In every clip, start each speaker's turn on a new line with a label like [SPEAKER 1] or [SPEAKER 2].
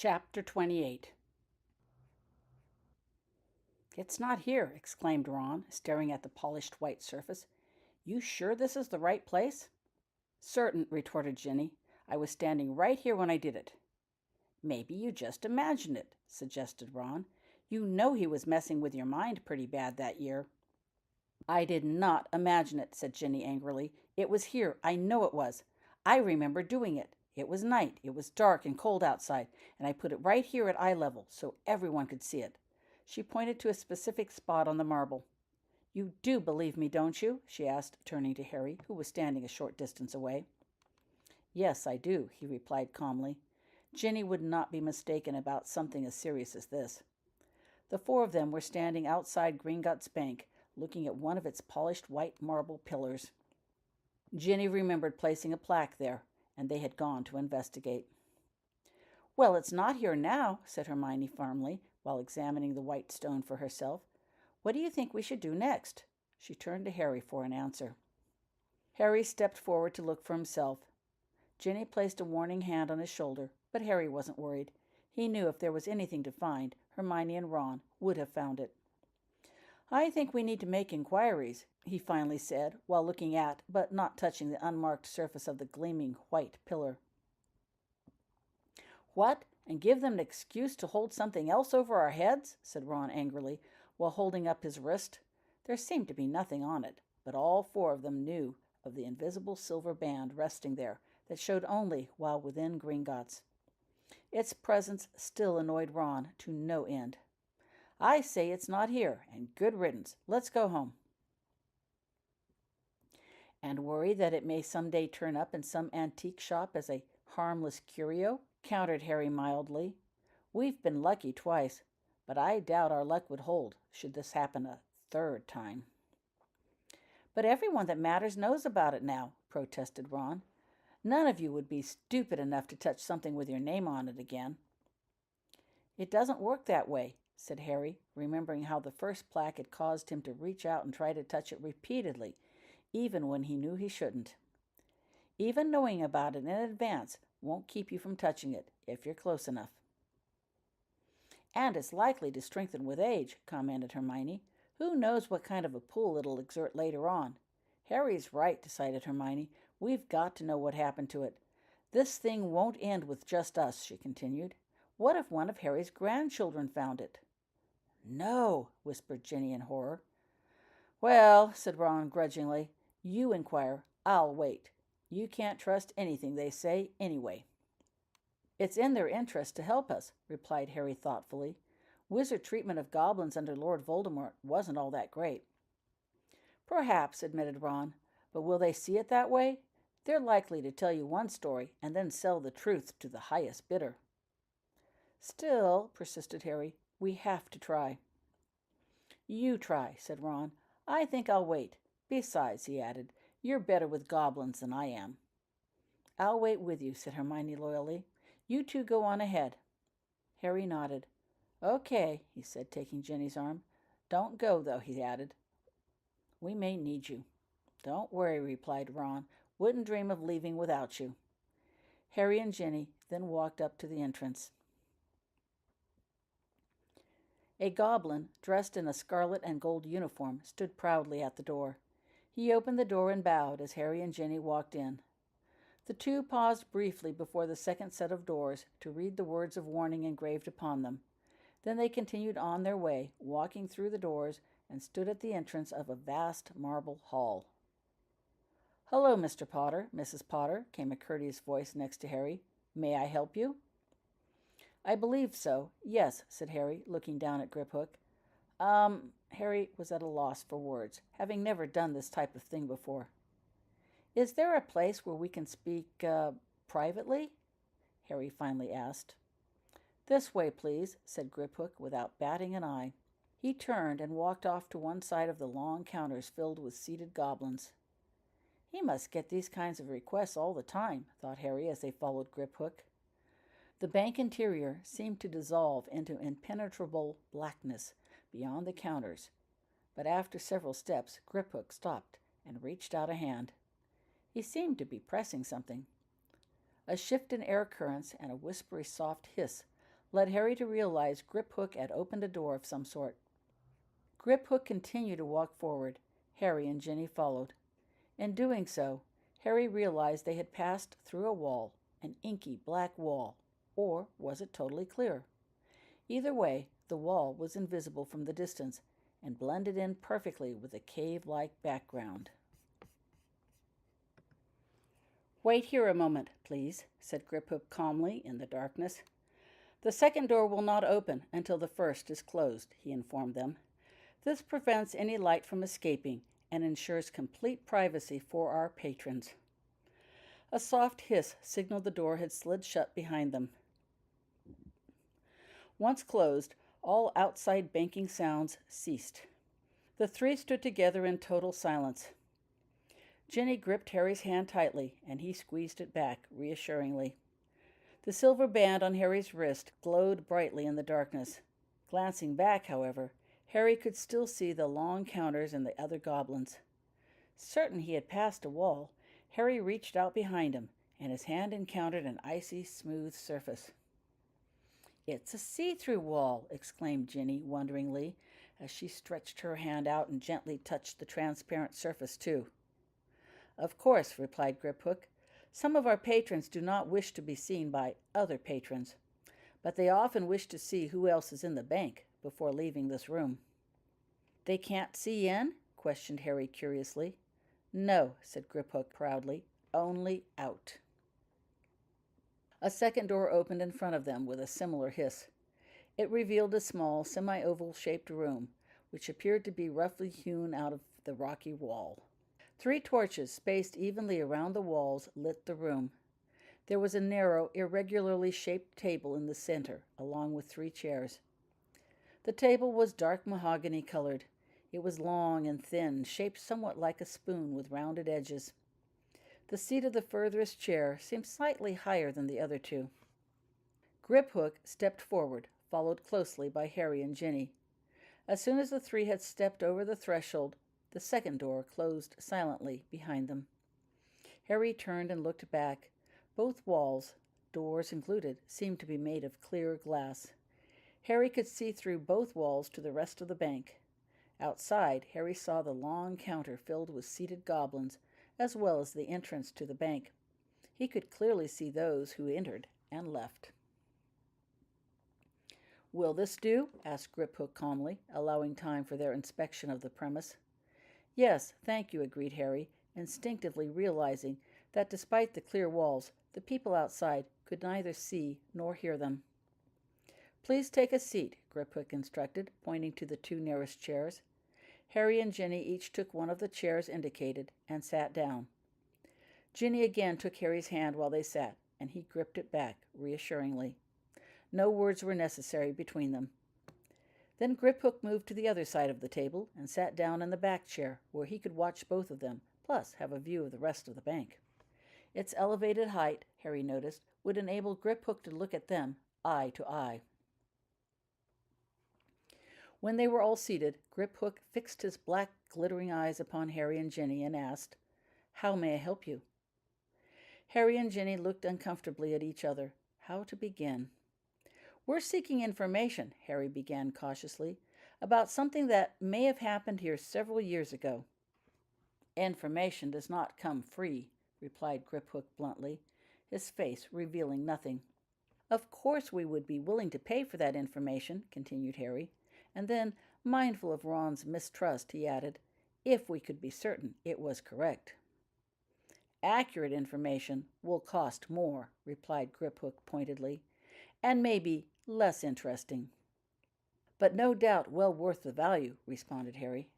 [SPEAKER 1] Chapter 28. "It's not here," exclaimed Ron, staring at the polished white surface. "You sure this is the right place?" "Certain," retorted Ginny. "I was standing right here when I did it." "Maybe you just imagined it," suggested Ron. "You know he was messing with your mind pretty bad that year." "I did not imagine it," said Ginny angrily. "It was here. I know it was. I remember doing it. It was night. It was dark and cold outside, and I put it right here at eye level so everyone could see it." She pointed to a specific spot on the marble. "You do believe me, don't you?" she asked, turning to Harry, who was standing a short distance away. "Yes, I do," he replied calmly. Ginny would not be mistaken about something as serious as this. The four of them were standing outside Gringotts Bank, looking at one of its polished white marble pillars. Ginny remembered placing a plaque there, and they had gone to investigate. "Well, it's not here now," said Hermione firmly, while examining the white stone for herself. "What do you think we should do next?" She turned to Harry for an answer. Harry stepped forward to look for himself. Ginny placed a warning hand on his shoulder, but Harry wasn't worried. He knew if there was anything to find, Hermione and Ron would have found it. "I think we need to make inquiries," he finally said, while looking at, but not touching, the unmarked surface of the gleaming white pillar. "What, and give them an excuse to hold something else over our heads?" said Ron angrily, while holding up his wrist. There seemed to be nothing on it, but all four of them knew of the invisible silver band resting there that showed only while within Gringotts. Its presence still annoyed Ron to no end. "I say it's not here, and good riddance. Let's go home." "And worry that it may someday turn up in some antique shop as a harmless curio," countered Harry mildly. "We've been lucky twice, but I doubt our luck would hold should this happen a third time." "But everyone that matters knows about it now," protested Ron. "None of you would be stupid enough to touch something with your name on it again." "It doesn't work that way," said Harry, remembering how the first plaque had caused him to reach out and try to touch it repeatedly, even when he knew he shouldn't. "Even knowing about it in advance won't keep you from touching it, if you're close enough." "And it's likely to strengthen with age," commented Hermione. "Who knows what kind of a pull it'll exert later on?" "Harry's right," decided Hermione. "We've got to know what happened to it. This thing won't end with just us," she continued. "What if one of Harry's grandchildren found it?" "No," whispered Ginny in horror. "Well," said Ron grudgingly, "you inquire. I'll wait. You can't trust anything they say anyway." "It's in their interest to help us," replied Harry thoughtfully. "Wizard treatment of goblins under Lord Voldemort wasn't all that great." "Perhaps," admitted Ron, "but will they see it that way? They're likely to tell you one story and then sell the truth to the highest bidder." "Still," persisted Harry, "we have to try." "You try," said Ron. "I think I'll wait. Besides," he added, "you're better with goblins than I am." "I'll wait with you," said Hermione loyally. "You two go on ahead." Harry nodded. "Okay," he said, taking Ginny's arm. "Don't go, though," he added. "We may need you." "Don't worry," replied Ron. "Wouldn't dream of leaving without you." Harry and Ginny then walked up to the entrance. A goblin, dressed in a scarlet and gold uniform, stood proudly at the door. He opened the door and bowed as Harry and Ginny walked in. The two paused briefly before the second set of doors to read the words of warning engraved upon them. Then they continued on their way, walking through the doors, and stood at the entrance of a vast marble hall. "Hello, Mr. Potter, Mrs. Potter," came a courteous voice next to Harry. "May I help you?" "I believe so, yes," said Harry, looking down at Griphook. Harry was at a loss for words, having never done this type of thing before. "Is there a place where we can speak, privately?" Harry finally asked. "This way, please," said Griphook without batting an eye. He turned and walked off to one side of the long counters filled with seated goblins. "He must get these kinds of requests all the time," thought Harry as they followed Griphook. The bank interior seemed to dissolve into impenetrable blackness beyond the counters, but after several steps Griphook stopped and reached out a hand. He seemed to be pressing something. A shift in air currents and a whispery soft hiss led Harry to realize Grip Hook had opened a door of some sort. Grip Hook continued to walk forward. Harry and Ginny followed. In doing so, Harry realized they had passed through a wall, an inky black wall. Or was it totally clear? Either way, the wall was invisible from the distance and blended in perfectly with the cave-like background. "Wait here a moment, please," said Grip Hook calmly in the darkness. "The second door will not open until the first is closed," he informed them. "This prevents any light from escaping and ensures complete privacy for our patrons." A soft hiss signaled the door had slid shut behind them. Once closed, all outside banking sounds ceased. The three stood together in total silence. Ginny gripped Harry's hand tightly, and he squeezed it back reassuringly. The silver band on Harry's wrist glowed brightly in the darkness. Glancing back, however, Harry could still see the long counters and the other goblins. Certain he had passed a wall, Harry reached out behind him, and his hand encountered an icy smooth surface. "It's a see-through wall," exclaimed Ginny wonderingly, as she stretched her hand out and gently touched the transparent surface too. "Of course," replied Grip Hook. "Some of our patrons do not wish to be seen by other patrons, but they often wish to see who else is in the bank before leaving this room." "They can't see in?" questioned Harry curiously. "No," said Grip Hook proudly, "only out." A second door opened in front of them with a similar hiss. It revealed a small, semi-oval shaped room, which appeared to be roughly hewn out of the rocky wall. 3 torches, spaced evenly around the walls, lit the room. There was a narrow, irregularly shaped table in the center, along with 3 chairs. The table was dark mahogany colored. It was long and thin, shaped somewhat like a spoon with rounded edges. The seat of the furthest chair seemed slightly higher than the other 2. Grip Hook stepped forward, followed closely by Harry and Ginny. As soon as the 3 had stepped over the threshold, the second door closed silently behind them. Harry turned and looked back. Both walls, doors included, seemed to be made of clear glass. Harry could see through both walls to the rest of the bank. Outside, Harry saw the long counter filled with seated goblins, as well as the entrance to the bank. He could clearly see those who entered and left. "Will this do?" asked Grip Hook calmly, allowing time for their inspection of the premise. "Yes, thank you," agreed Harry, instinctively realizing that despite the clear walls, the people outside could neither see nor hear them. "Please take a seat," Grip Hook instructed, pointing to the 2 nearest chairs. Harry and Ginny each took one of the chairs indicated and sat down. Ginny again took Harry's hand while they sat, and he gripped it back reassuringly. No words were necessary between them. Then Grip Hook moved to the other side of the table and sat down in the back chair, where he could watch both of them, plus have a view of the rest of the bank. Its elevated height, Harry noticed, would enable Grip Hook to look at them eye to eye. When they were all seated, Grip Hook fixed his black, glittering eyes upon Harry and Ginny and asked, "How may I help you?" Harry and Ginny looked uncomfortably at each other. How to begin? "We're seeking information," Harry began cautiously, "about something that may have happened here several years ago." "Information does not come free," replied Grip Hook bluntly, his face revealing nothing. "Of course we would be willing to pay for that information," continued Harry, and then, mindful of Ron's mistrust, he added, "if we could be certain it was correct." "Accurate information will cost more," replied Grip Hook pointedly, "and maybe less interesting." "But no doubt well worth the value," responded Harry.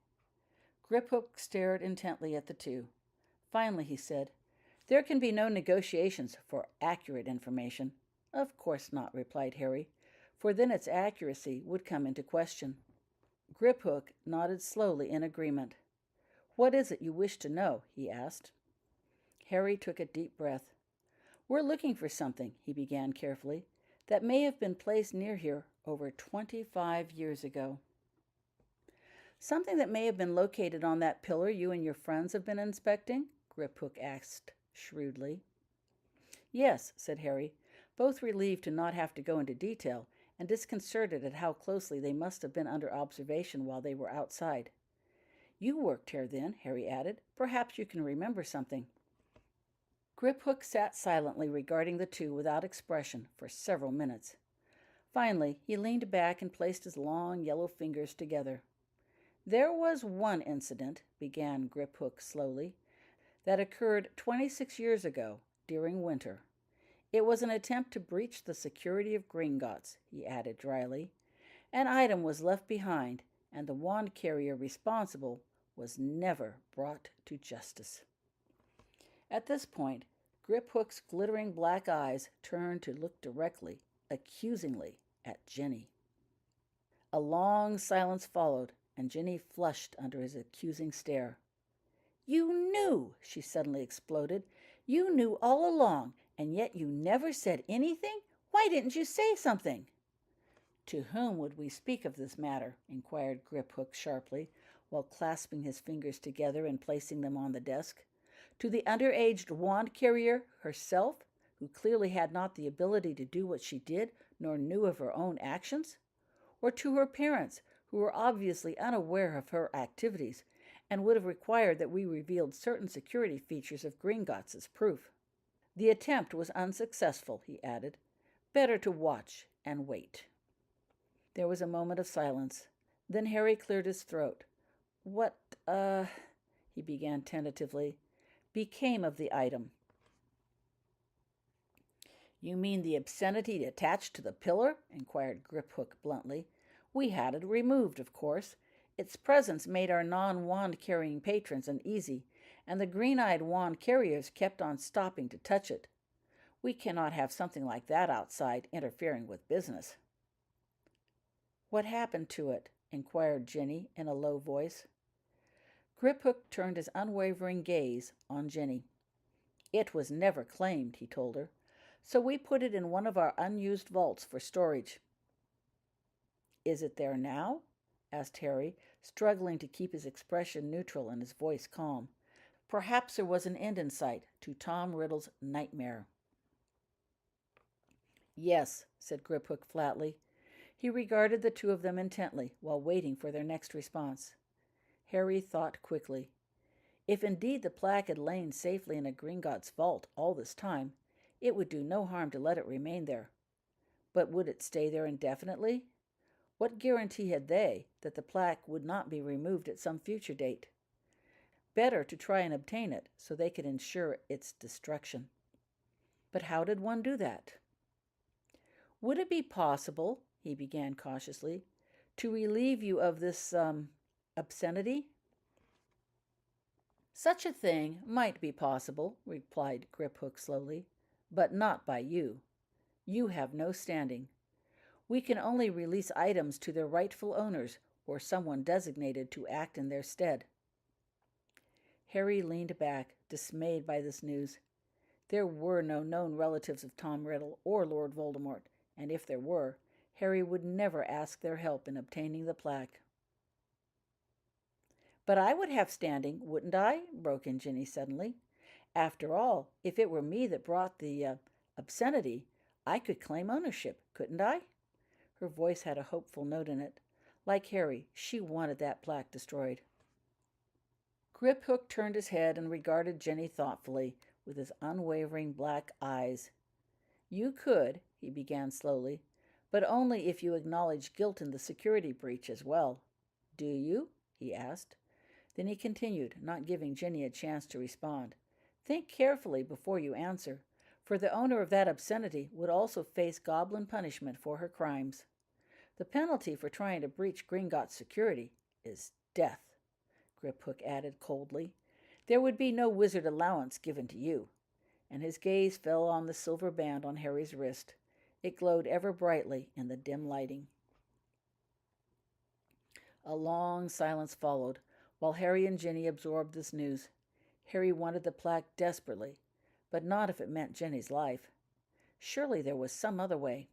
[SPEAKER 1] Grip Hook stared intently at the 2. Finally he said, "There can be no negotiations for accurate information." "Of course not," replied Harry, "for then its accuracy would come into question." Grip Hook nodded slowly in agreement. "What is it you wish to know?" he asked. Harry took a deep breath. "We're looking for something," he began carefully, "that may have been placed near here over 25 years ago." "Something that may have been located on that pillar you and your friends have been inspecting?" Grip Hook asked shrewdly. "Yes," said Harry, both relieved to not have to go into detail, and disconcerted at how closely they must have been under observation while they were outside. "You worked here then," Harry added. "Perhaps you can remember something." Griphook sat silently regarding the two without expression for several minutes. Finally, he leaned back and placed his long yellow fingers together. "There was one incident," began Griphook slowly, "that occurred 26 years ago, during winter. It was an attempt to breach the security of Gringotts," he added dryly. "An item was left behind, and the wand carrier responsible was never brought to justice." At this point, Griphook's glittering black eyes turned to look directly, accusingly, at Ginny. A long silence followed, and Ginny flushed under his accusing stare. "You knew!" she suddenly exploded. "You knew all along, and yet you never said anything? Why didn't you say something?" "To whom would we speak of this matter?" inquired Griphook sharply, while clasping his fingers together and placing them on the desk. "To the underaged wand carrier herself, who clearly had not the ability to do what she did, nor knew of her own actions? Or to her parents, who were obviously unaware of her activities, and would have required that we revealed certain security features of Gringotts as proof? The attempt was unsuccessful," he added. "Better to watch and wait." There was a moment of silence. Then Harry cleared his throat. "What, he began tentatively, "became of the item?" "You mean the obscenity attached to the pillar?" inquired Griphook bluntly. "We had it removed, of course. Its presence made our non-wand-carrying patrons uneasy, and the green-eyed wand-carriers kept on stopping to touch it. We cannot have something like that outside, interfering with business." "What happened to it?" inquired Ginny in a low voice. Griphook turned his unwavering gaze on Ginny. "It was never claimed," he told her, "so we put it in one of our unused vaults for storage." "Is it there now?" asked Harry, struggling to keep his expression neutral and his voice calm. Perhaps there was an end in sight to Tom Riddle's nightmare. "Yes," said Griphook flatly. He regarded the two of them intently while waiting for their next response. Harry thought quickly. If indeed the plaque had lain safely in a Gringotts vault all this time, it would do no harm to let it remain there. But would it stay there indefinitely? What guarantee had they that the plaque would not be removed at some future date? Better to try and obtain it so they could ensure its destruction. But how did one do that? "Would it be possible," he began cautiously, "to relieve you of this, obscenity?" "Such a thing might be possible," replied Griphook slowly, "but not by you. You have no standing. We can only release items to their rightful owners or someone designated to act in their stead." Harry leaned back, dismayed by this news. There were no known relatives of Tom Riddle or Lord Voldemort, and if there were, Harry would never ask their help in obtaining the plaque. "But I would have standing, wouldn't I?" broke in Ginny suddenly. "After all, if it were me that brought the obscenity, I could claim ownership, couldn't I?" Her voice had a hopeful note in it. Like Harry, she wanted that plaque destroyed. Griphook turned his head and regarded Ginny thoughtfully with his unwavering black eyes. "You could," he began slowly, "but only if you acknowledge guilt in the security breach as well. Do you?" he asked. Then he continued, not giving Ginny a chance to respond. "Think carefully before you answer, for the owner of that obscenity would also face goblin punishment for her crimes. The penalty for trying to breach Gringotts' security is death," Griphook added coldly. "There would be no wizard allowance given to you." And his gaze fell on the silver band on Harry's wrist. It glowed ever brightly in the dim lighting. A long silence followed, while Harry and Ginny absorbed this news. Harry wanted the plaque desperately, but not if it meant Ginny's life. Surely there was some other way.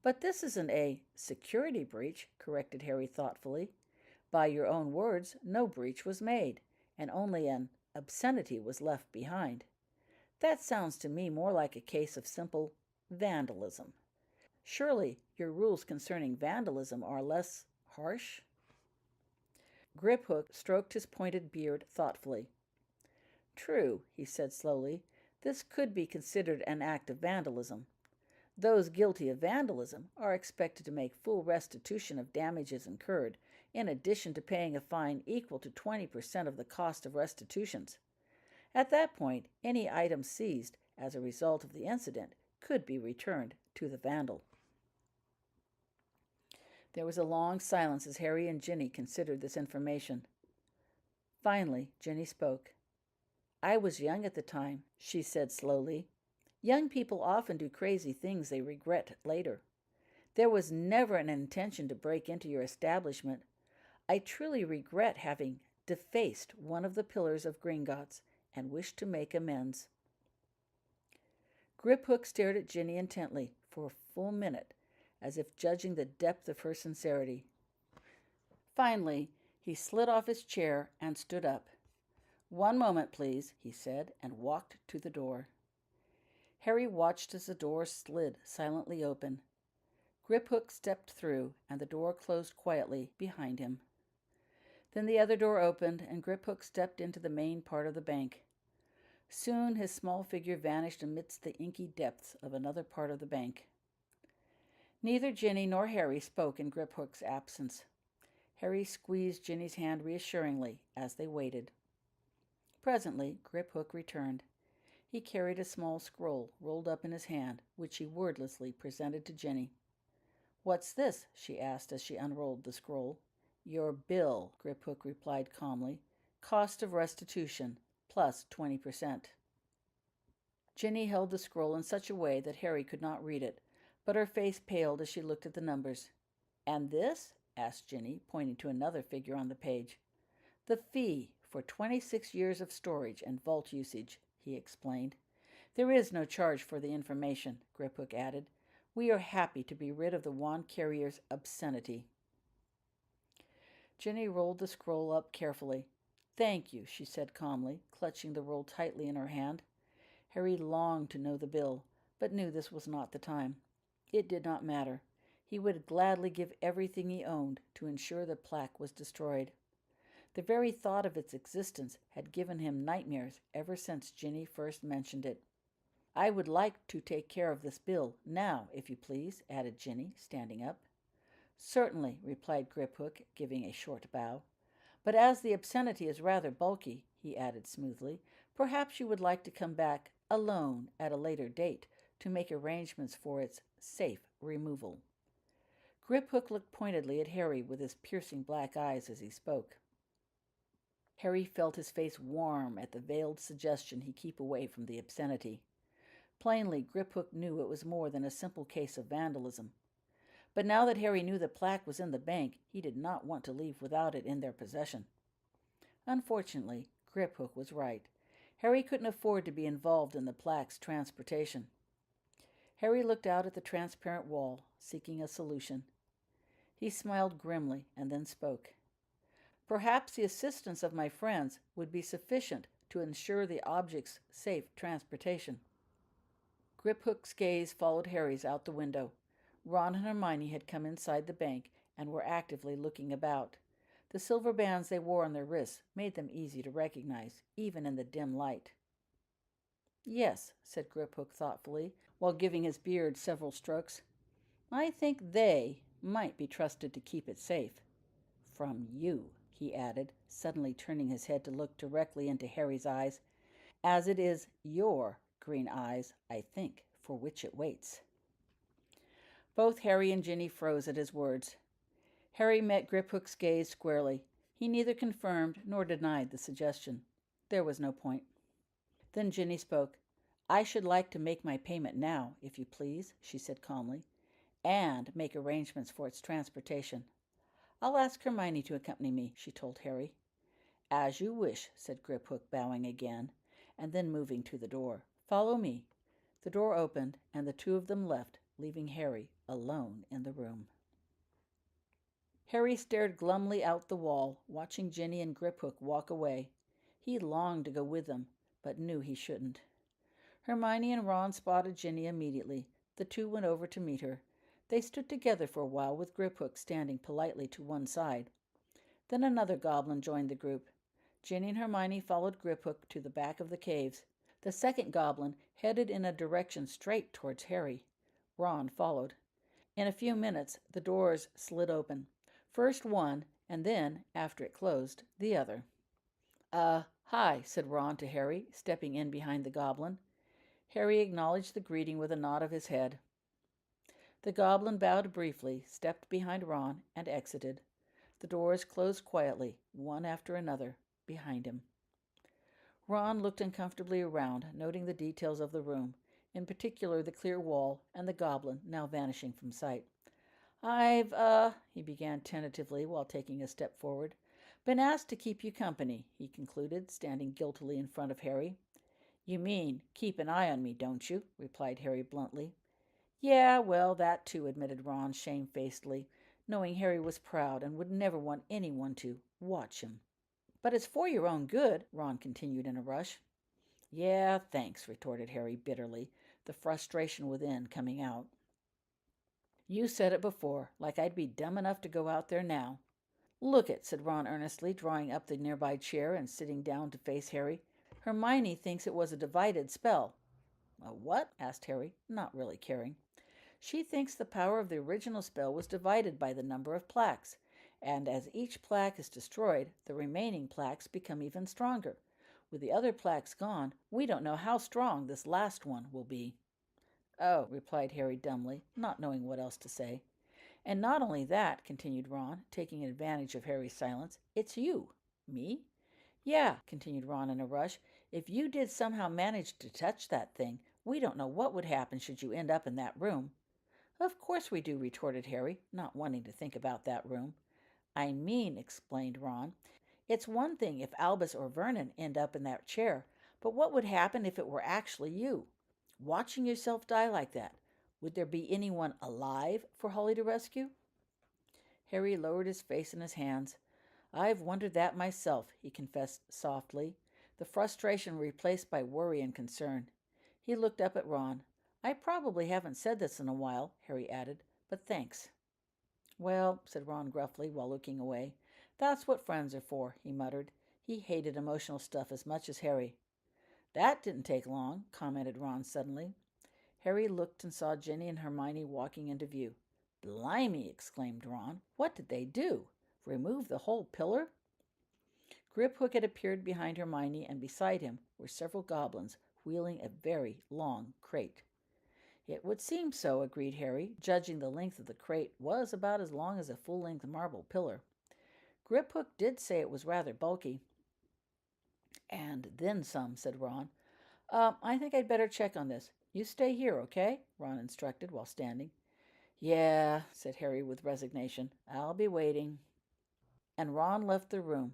[SPEAKER 1] "But this isn't a security breach," corrected Harry thoughtfully. "By your own words, no breach was made, and only an obscenity was left behind. That sounds to me more like a case of simple vandalism." Surely your rules concerning vandalism are less harsh? Griphook stroked his pointed beard thoughtfully. True, he said slowly, this could be considered an act of vandalism. Those guilty of vandalism are expected to make full restitution of damages incurred, in addition to paying a fine equal to 20% of the cost of restitutions. At that point, any item seized as a result of the incident could be returned to the vandal. There was a long silence as Harry and Ginny considered this information. Finally, Ginny spoke. I was young at the time, she said slowly. Young people often do crazy things they regret later. There was never an intention to break into your establishment. I truly regret having defaced one of the pillars of Gringotts and wish to make amends. Griphook stared at Ginny intently for a full minute, as if judging the depth of her sincerity. Finally, he slid off his chair and stood up. One moment, please, he said, and walked to the door. Harry watched as the door slid silently open. Griphook stepped through, and the door closed quietly behind him. Then the other door opened, and Griphook stepped into the main part of the bank. Soon his small figure vanished amidst the inky depths of another part of the bank. Neither Ginny nor Harry spoke in Griphook's absence. Harry squeezed Ginny's hand reassuringly as they waited. Presently, Griphook returned. He carried a small scroll rolled up in his hand, which he wordlessly presented to Ginny. What's this? She asked as she unrolled the scroll. Your bill, Griphook replied calmly. Cost of restitution, plus 20%. Ginny held the scroll in such a way that Harry could not read it, but her face paled as she looked at the numbers. And this? Asked Ginny, pointing to another figure on the page. The fee for 26 years of storage and vault usage, he explained. There is no charge for the information, Griphook added. We are happy to be rid of the wand carrier's obscenity. Ginny rolled the scroll up carefully. Thank you, she said calmly, clutching the roll tightly in her hand. Harry longed to know the bill, but knew this was not the time. It did not matter. He would gladly give everything he owned to ensure the plaque was destroyed. The very thought of its existence had given him nightmares ever since Ginny first mentioned it. I would like to take care of this bill now, if you please, added Ginny, standing up. Certainly, replied Griphook, giving a short bow. But as the obscenity is rather bulky, he added smoothly, perhaps you would like to come back alone at a later date to make arrangements for its safe removal. Griphook looked pointedly at Harry with his piercing black eyes as he spoke. Harry felt his face warm at the veiled suggestion he keep away from the obscenity. Plainly, Griphook knew it was more than a simple case of vandalism. But now that Harry knew the plaque was in the bank, he did not want to leave without it in their possession. Unfortunately, Griphook was right. Harry couldn't afford to be involved in the plaque's transportation. Harry looked out at the transparent wall, seeking a solution. He smiled grimly and then spoke. Perhaps the assistance of my friends would be sufficient to ensure the object's safe transportation. Griphook's gaze followed Harry's out the window. Ron and Hermione had come inside the bank and were actively looking about. The silver bands they wore on their wrists made them easy to recognize, even in the dim light. Yes, said Griphook thoughtfully, while giving his beard several strokes. I think they might be trusted to keep it safe. From you, he added, suddenly turning his head to look directly into Harry's eyes, as it is your green eyes, I think, for which it waits. Both Harry and Ginny froze at his words. Harry met Griphook's gaze squarely. He neither confirmed nor denied the suggestion. There was no point. Then Ginny spoke. I should like to make my payment now, if you please, she said calmly, and make arrangements for its transportation. I'll ask Hermione to accompany me, she told Harry. As you wish, said Griphook, bowing again, and then moving to the door. Follow me. The door opened, and the two of them left, leaving Harry alone in the room. Harry stared glumly out the wall, watching Ginny and Griphook walk away. He longed to go with them, but knew he shouldn't. Hermione and Ron spotted Ginny immediately. The two went over to meet her. They stood together for a while with Griphook standing politely to one side. Then another goblin joined the group. Ginny and Hermione followed Griphook to the back of the caves. The second goblin headed in a direction straight towards Harry. Ron followed. In a few minutes, the doors slid open. First one, and then, after it closed, the other. Hi, said Ron to Harry, stepping in behind the goblin. Harry acknowledged the greeting with a nod of his head. The goblin bowed briefly, stepped behind Ron, and exited. The doors closed quietly, one after another, behind him. Ron looked uncomfortably around, noting the details of the room, in particular the clear wall and the goblin now vanishing from sight. He began tentatively while taking a step forward. Been asked to keep you company, he concluded, standing guiltily in front of Harry. You mean keep an eye on me, don't you? Replied Harry bluntly. Yeah, well, that too, admitted Ron shamefacedly, knowing Harry was proud and would never want anyone to watch him. But it's for your own good, Ron continued in a rush. Yeah, thanks, retorted Harry bitterly, the frustration within coming out. You said it before, like I'd be dumb enough to go out there now. Look it, said Ron earnestly, drawing up the nearby chair and sitting down to face Harry. Hermione thinks it was a divided spell. A what? Asked Harry, not really caring. She thinks the power of the original spell was divided by the number of plaques, and as each plaque is destroyed, the remaining plaques become even stronger. With the other plaques gone, we don't know how strong this last one will be. Oh, replied Harry dumbly, not knowing what else to say. And not only that, continued Ron, taking advantage of Harry's silence, it's you. Me? Yeah, continued Ron in a rush. If you did somehow manage to touch that thing, we don't know what would happen should you end up in that room. Of course we do, retorted Harry, not wanting to think about that room. I mean, explained Ron, it's one thing if Albus or Vernon end up in that chair, but what would happen if it were actually you? Watching yourself die like that, would there be anyone alive for Holly to rescue? Harry lowered his face in his hands. I've wondered that myself, he confessed softly, the frustration replaced by worry and concern. He looked up at Ron. I probably haven't said this in a while, Harry added, but thanks. Well, said Ron gruffly while looking away, that's what friends are for, he muttered. He hated emotional stuff as much as Harry. That didn't take long, commented Ron suddenly. Harry looked and saw Ginny and Hermione walking into view. Blimey, exclaimed Ron. What did they do? Remove the whole pillar? Griphook had appeared behind Hermione, and beside him were several goblins wheeling a very long crate. It would seem so, agreed Harry, judging the length of the crate was about as long as a full-length marble pillar. Griphook did say it was rather bulky. And then some, said Ron. I think I'd better check on this. You stay here, okay? Ron instructed while standing. Yeah, said Harry with resignation. I'll be waiting. And Ron left the room.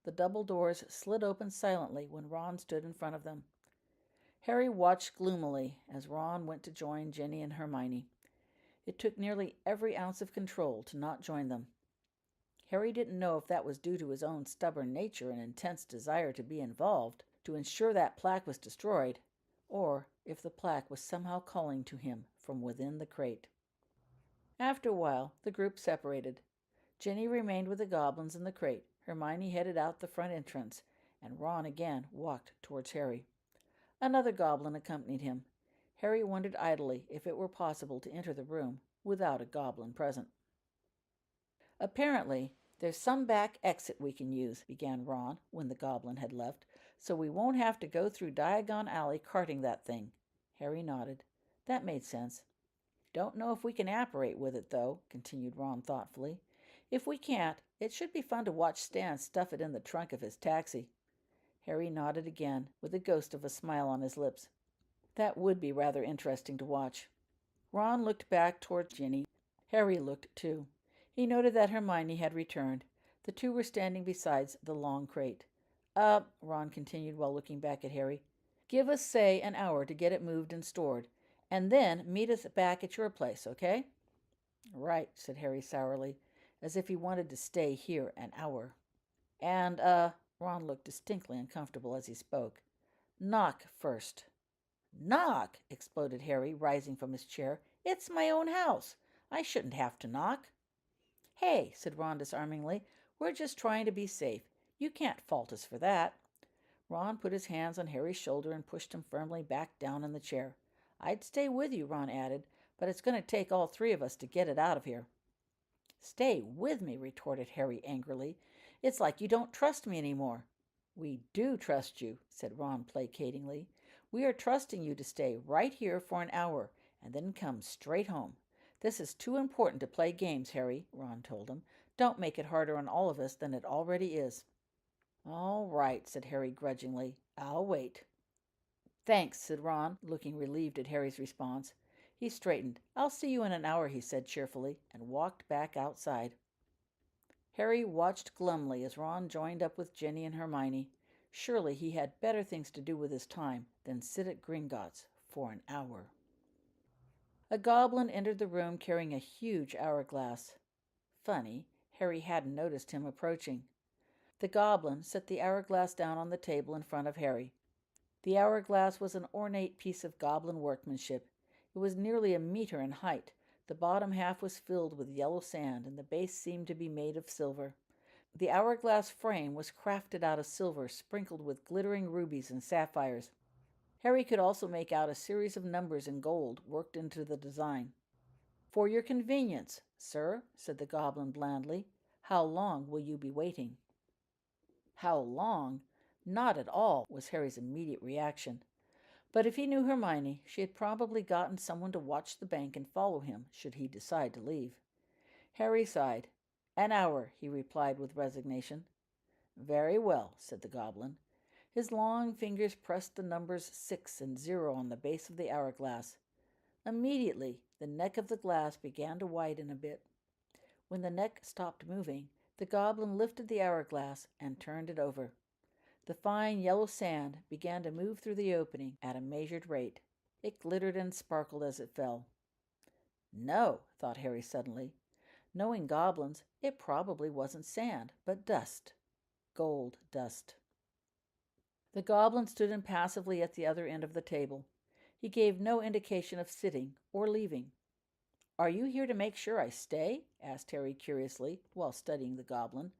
[SPEAKER 1] The double doors slid open silently when Ron stood in front of them. Harry watched gloomily as Ron went to join Ginny and Hermione. It took nearly every ounce of control to not join them. Harry didn't know if that was due to his own stubborn nature and intense desire to be involved, to ensure that plaque was destroyed, or if the plaque was somehow calling to him from within the crate. After a while, the group separated. Ginny remained with the goblins in the crate. Hermione headed out the front entrance, and Ron again walked towards Harry. Another goblin accompanied him. Harry wondered idly if it were possible to enter the room without a goblin present. Apparently, there's some back exit we can use, began Ron when the goblin had left, so we won't have to go through Diagon Alley carting that thing. Harry nodded. That made sense. Don't know if we can apparate with it, though, continued Ron thoughtfully. If we can't, it should be fun to watch Stan stuff it in the trunk of his taxi. Harry nodded again, with a ghost of a smile on his lips. That would be rather interesting to watch. Ron looked back toward Ginny. Harry looked, too. He noted that Hermione had returned. The two were standing beside the long crate. Ron continued while looking back at Harry. Give us, say, an hour to get it moved and stored, and then meet us back at your place, okay? Right, said Harry sourly, as if he wanted to stay here an hour. And, Ron looked distinctly uncomfortable as he spoke. Knock first. Knock! Exploded Harry, rising from his chair. It's my own house. I shouldn't have to knock." "Hey," said Ron disarmingly, "we're just trying to be safe. You can't fault us for that." Ron put his hands on Harry's shoulder and pushed him firmly back down in the chair. "I'd stay with you," Ron added, "but it's going to take all three of us to get it out of here." "Stay with me," retorted Harry angrily. "It's like you don't trust me anymore." "We do trust you," said Ron placatingly. "We are trusting you to stay right here for an hour and then come straight home. This is too important to play games, Harry," Ron told him. "Don't make it harder on all of us than it already is." "All right," said Harry grudgingly. "I'll wait." "Thanks," said Ron, looking relieved at Harry's response. He straightened. "I'll see you in an hour," he said cheerfully, and walked back outside. Harry watched glumly as Ron joined up with Ginny and Hermione. Surely he had better things to do with his time than sit at Gringotts for an hour. A goblin entered the room carrying a huge hourglass. Funny, Harry hadn't noticed him approaching. The goblin set the hourglass down on the table in front of Harry. The hourglass was an ornate piece of goblin workmanship. It was nearly a meter in height. The bottom half was filled with yellow sand, and the base seemed to be made of silver. The hourglass frame was crafted out of silver, sprinkled with glittering rubies and sapphires. Harry could also make out a series of numbers in gold worked into the design. "For your convenience, sir," said the goblin blandly. "How long will you be waiting?" How long? Not at all, was Harry's immediate reaction. But if he knew Hermione, she had probably gotten someone to watch the bank and follow him should he decide to leave. Harry sighed. "An hour," he replied with resignation. "Very well," said the goblin. His long fingers pressed the numbers 6 and 0 on the base of the hourglass. Immediately, the neck of the glass began to widen a bit. When the neck stopped moving, the goblin lifted the hourglass and turned it over. The fine yellow sand began to move through the opening at a measured rate. It glittered and sparkled as it fell. No, thought Harry suddenly. Knowing goblins, it probably wasn't sand, but dust. Gold dust. The goblin stood impassively at the other end of the table. He gave no indication of sitting or leaving. "Are you here to make sure I stay?" asked Harry curiously, while studying the goblin.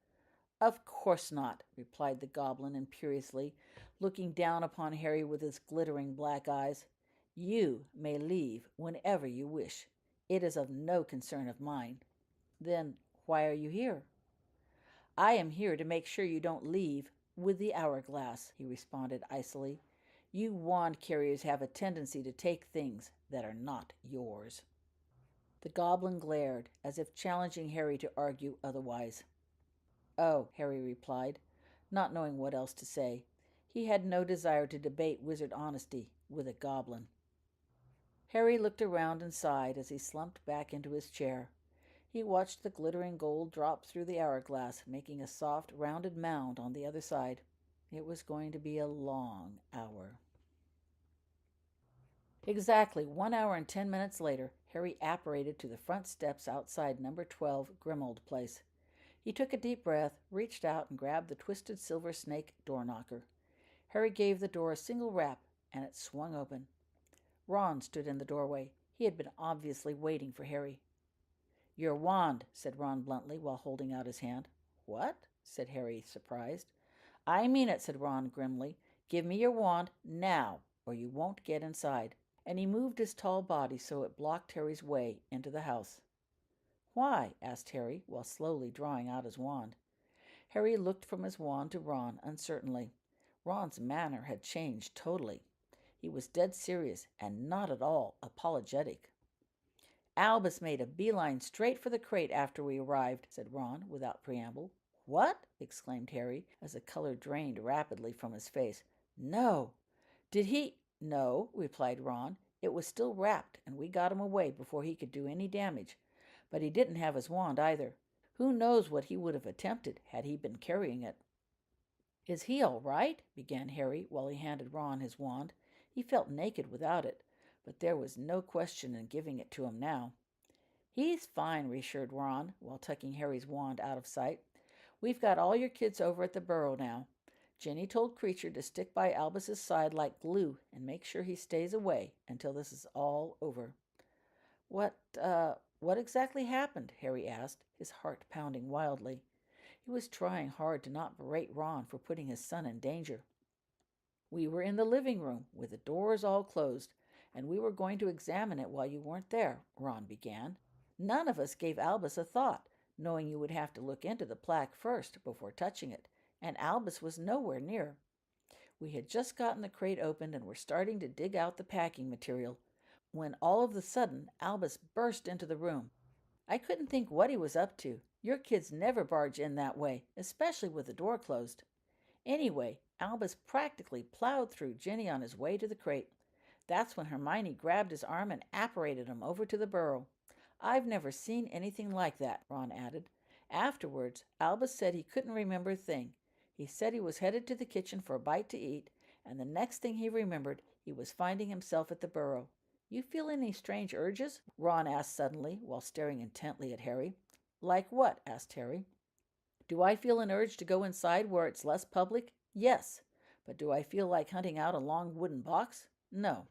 [SPEAKER 1] "Of course not," replied the goblin imperiously, looking down upon Harry with his glittering black eyes. "You may leave whenever you wish. It is of no concern of mine." "Then why are you here?" "I am here to make sure you don't leave with the hourglass," he responded icily. "You wand carriers have a tendency to take things that are not yours." The goblin glared, as if challenging Harry to argue otherwise. "Oh," Harry replied, not knowing what else to say. He had no desire to debate wizard honesty with a goblin. Harry looked around and sighed as he slumped back into his chair. He watched the glittering gold drop through the hourglass, making a soft, rounded mound on the other side. It was going to be a long hour. Exactly 1 hour and 10 minutes later, Harry apparated to the front steps outside number 12 Grimold Place. He took a deep breath, reached out, and grabbed the twisted silver snake door knocker. Harry gave the door a single rap, and it swung open. Ron stood in the doorway. He had been obviously waiting for Harry. "Your wand," said Ron bluntly while holding out his hand. "What?" said Harry, surprised. "I mean it," said Ron grimly. "Give me your wand now, or you won't get inside." And he moved his tall body so it blocked Harry's way into the house. "Why?" asked Harry, while slowly drawing out his wand. Harry looked from his wand to Ron uncertainly. Ron's manner had changed totally. He was dead serious and not at all apologetic. "Albus made a beeline straight for the crate after we arrived," said Ron, without preamble. "What?" exclaimed Harry, as the color drained rapidly from his face. "No! Did he—" "No," replied Ron. "It was still wrapped, and we got him away before he could do any damage. But he didn't have his wand either. Who knows what he would have attempted had he been carrying it." "Is he all right?" began Harry, while he handed Ron his wand. He felt naked without it, but there was no question in giving it to him now. "He's fine," reassured Ron, while tucking Harry's wand out of sight. "We've got all your kids over at the burrow now. Jenny told Creature to stick by Albus's side like glue and make sure he stays away until this is all over." What exactly happened? Harry asked, his heart pounding wildly. He was trying hard to not berate Ron for putting his son in danger. We were in the living room, with the doors all closed, and we were going to examine it while you weren't there, Ron began. None of us gave Albus a thought, knowing you would have to look into the plaque first before touching it, and Albus was nowhere near. We had just gotten the crate opened and were starting to dig out the packing material, when all of a sudden Albus burst into the room. I couldn't think what he was up to. Your kids never barge in that way, especially with the door closed. Anyway, Albus practically plowed through Ginny on his way to the crate. That's when Hermione grabbed his arm and apparated him over to the burrow. I've never seen anything like that, Ron added. Afterwards, Albus said he couldn't remember a thing. He said he was headed to the kitchen for a bite to eat, and the next thing he remembered, he was finding himself at the burrow. You feel any strange urges? Ron asked suddenly, while staring intently at Harry. Like what? Asked Harry. Do I feel an urge to go inside where it's less public? Yes. But do I feel like hunting out a long wooden box? No.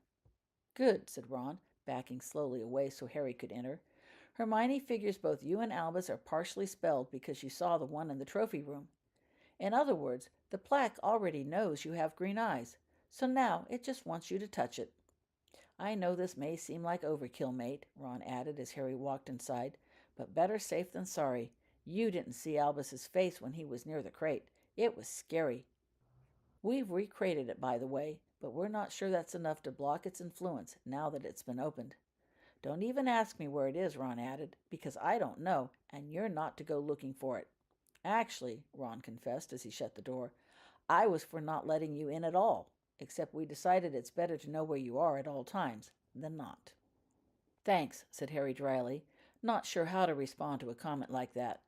[SPEAKER 1] Good, said Ron, backing slowly away so Harry could enter. Hermione figures both you and Albus are partially spelled because you saw the one in the trophy room. In other words, the plaque already knows you have green eyes, so now it just wants you to touch it. I know this may seem like overkill, mate, Ron added as Harry walked inside, but better safe than sorry. You didn't see Albus's face when he was near the crate. It was scary. We've recrated it, by the way, but we're not sure that's enough to block its influence now that it's been opened. Don't even ask me where it is, Ron added, because I don't know, and you're not to go looking for it. Actually, Ron confessed as he shut the door, I was for not letting you in at all, except we decided it's better to know where you are at all times than not. Thanks, said Harry dryly, not sure how to respond to a comment like that.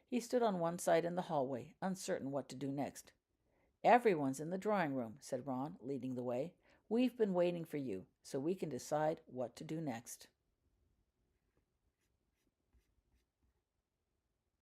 [SPEAKER 1] He stood on one side in the hallway, uncertain what to do next. Everyone's in the drawing room, said Ron, leading the way. We've been waiting for you, so we can decide what to do next.